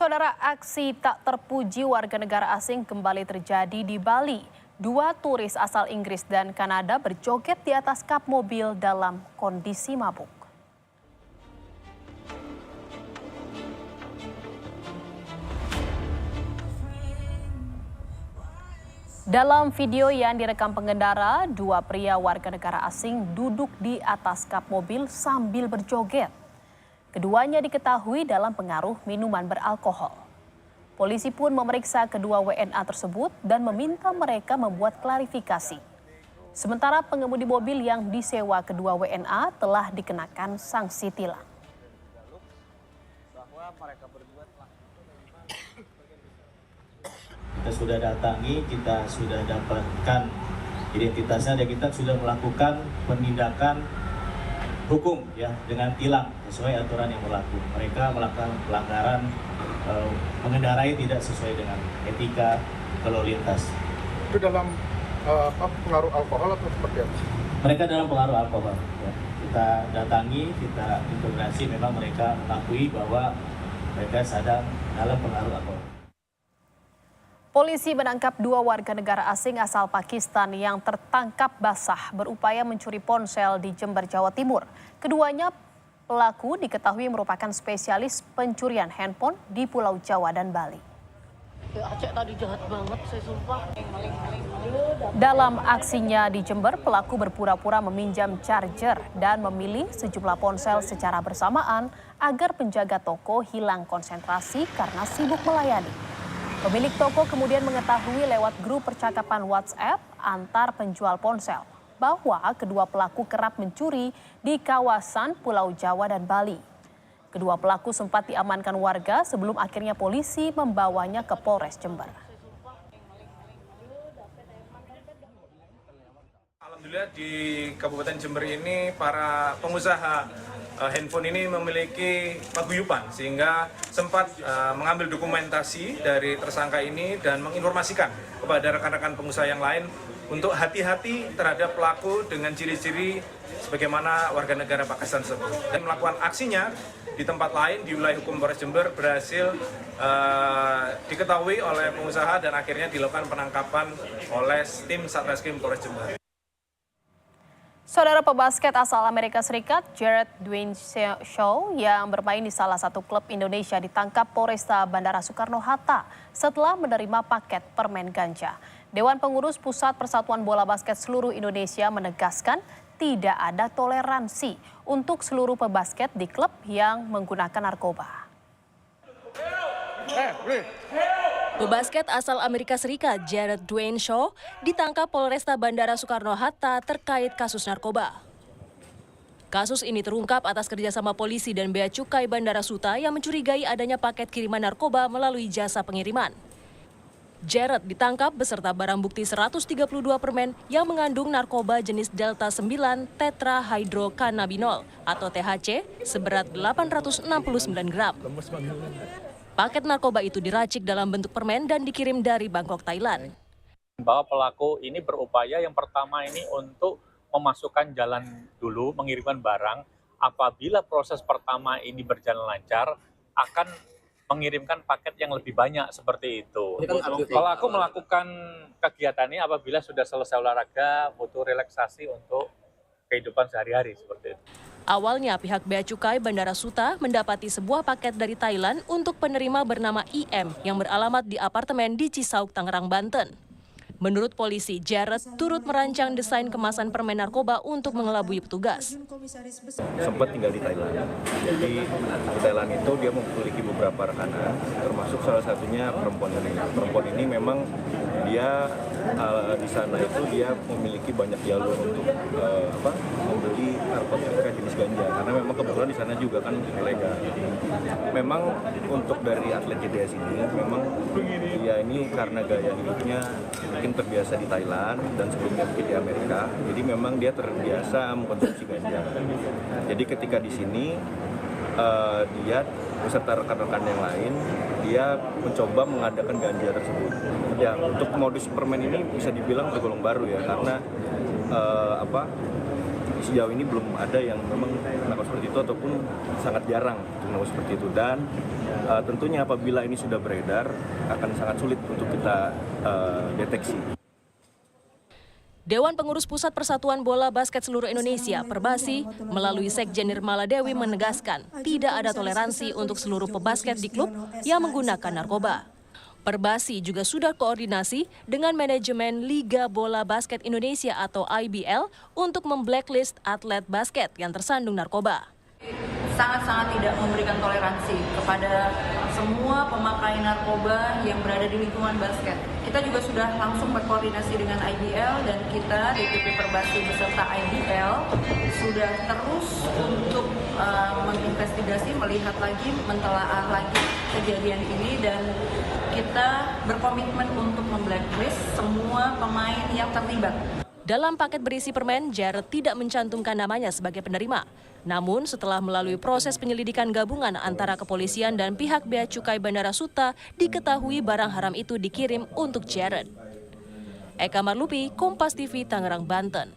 Saudara, aksi tak terpuji warga negara asing kembali terjadi di Bali. Dua turis asal Inggris dan Kanada berjoget di atas kap mobil dalam kondisi mabuk. Dalam video yang direkam pengendara, dua pria warga negara asing duduk di atas kap mobil sambil berjoget. Keduanya diketahui dalam pengaruh minuman beralkohol. Polisi pun memeriksa kedua WNA tersebut dan meminta mereka membuat klarifikasi. Sementara pengemudi mobil yang disewa kedua WNA telah dikenakan sanksi tilang. Kita sudah datangi, kita sudah dapatkan identitasnya dan kita sudah melakukan penindakan hukum ya dengan tilang sesuai aturan yang berlaku. Mereka melakukan pelanggaran mengendarai tidak sesuai dengan etika lalu lintas. Itu dalam pengaruh alkohol atau seperti apa? Mereka dalam pengaruh alkohol. Ya. Kita datangi, kita integrasi, memang mereka mengakui bahwa mereka sedang dalam pengaruh alkohol. Polisi menangkap dua warga negara asing asal Pakistan yang tertangkap basah berupaya mencuri ponsel di Jember, Jawa Timur. Keduanya pelaku diketahui merupakan spesialis pencurian handphone di Pulau Jawa dan Bali. Aceh tadi jahat banget, saya sumpah. Dalam aksinya di Jember, pelaku berpura-pura meminjam charger dan memilih sejumlah ponsel secara bersamaan agar penjaga toko hilang konsentrasi karena sibuk melayani. Pemilik toko kemudian mengetahui lewat grup percakapan WhatsApp antar penjual ponsel bahwa kedua pelaku kerap mencuri di kawasan Pulau Jawa dan Bali. Kedua pelaku sempat diamankan warga sebelum akhirnya polisi membawanya ke Polres Jember. Alhamdulillah di Kabupaten Jember ini para pengusaha handphone ini memiliki paguyuban sehingga sempat mengambil dokumentasi dari tersangka ini dan menginformasikan kepada rekan-rekan pengusaha yang lain untuk hati-hati terhadap pelaku dengan ciri-ciri sebagaimana warga negara Pakistan tersebut. Dan melakukan aksinya di tempat lain di wilayah hukum Polres Jember berhasil diketahui oleh pengusaha dan akhirnya dilakukan penangkapan oleh tim Satreskrim Polres Jember. Saudara, pebasket asal Amerika Serikat Jared Dwayne Shaw yang bermain di salah satu klub Indonesia ditangkap Polresta Bandara Soekarno-Hatta setelah menerima paket permen ganja. Dewan Pengurus Pusat Persatuan Bola Basket Seluruh Indonesia menegaskan tidak ada toleransi untuk seluruh pebasket di klub yang menggunakan narkoba. Pebasket asal Amerika Serikat Jared Dwayne Shaw ditangkap Polresta Bandara Soekarno-Hatta terkait kasus narkoba. Kasus ini terungkap atas kerjasama polisi dan Bea Cukai Bandara Suta yang mencurigai adanya paket kiriman narkoba melalui jasa pengiriman. Jared ditangkap beserta barang bukti 132 permen yang mengandung narkoba jenis Delta 9 tetrahydrocannabinol atau THC seberat 869 gram. Paket narkoba itu diracik dalam bentuk permen dan dikirim dari Bangkok, Thailand. Bahwa pelaku ini berupaya yang pertama ini untuk memasukkan jalan dulu, mengirimkan barang. Apabila proses pertama ini berjalan lancar, akan mengirimkan paket yang lebih banyak seperti itu. Pelaku melakukan kegiatannya apabila sudah selesai olahraga, butuh relaksasi untuk kehidupan sehari-hari seperti itu. Awalnya pihak Bea Cukai Bandara Suta mendapati sebuah paket dari Thailand untuk penerima bernama IM yang beralamat di apartemen di Cisauk, Tangerang, Banten. Menurut polisi, Jared turut merancang desain kemasan permen narkoba untuk mengelabui petugas. Sempat tinggal di Thailand. Jadi di Thailand itu dia memiliki beberapa rekanan, termasuk salah satunya perempuan ini. Perempuan ini memang dia di sana itu dia memiliki banyak jalur untuk membeli narkotika jenis ganja karena memang kebetulan di sana juga kan ilegal. Memang untuk dari atlet JDS ini memang dia ini karena gaya hidupnya mungkin terbiasa di Thailand dan sebelumnya mungkin di Amerika, jadi memang dia terbiasa mengkonsumsi ganja. Jadi ketika di sini dia beserta rekan-rekan yang lain, dia mencoba mengadakan ganja tersebut. Ya, untuk modus permen ini bisa dibilang tergolong baru ya, karena sejauh ini belum ada yang memang melakukan seperti itu ataupun sangat jarang melakukan seperti itu. Dan tentunya apabila ini sudah beredar akan sangat sulit untuk kita deteksi. Dewan Pengurus Pusat Persatuan Bola Basket Seluruh Indonesia Perbasi melalui Sekjen Nirmala Dewi menegaskan tidak ada toleransi untuk seluruh pebasket di klub yang menggunakan narkoba. Perbasi juga sudah koordinasi dengan manajemen Liga Bola Basket Indonesia atau IBL untuk memblacklist atlet basket yang tersandung narkoba. Sangat-sangat tidak memberikan toleransi kepada semua pemakai narkoba yang berada di lingkungan basket. Kita juga sudah langsung berkoordinasi dengan IBL dan kita DPP Perbasi beserta IBL sudah terus untuk menginvestigasi, melihat lagi, mentelaah lagi kejadian ini dan kita berkomitmen untuk memblacklist semua pemain yang terlibat. Dalam paket berisi permen, Jared tidak mencantumkan namanya sebagai penerima. Namun setelah melalui proses penyelidikan gabungan antara kepolisian dan pihak Bea Cukai Bandara Suta, diketahui barang haram itu dikirim untuk Jared. Eka Marlupi, Kompas TV, Tangerang, Banten.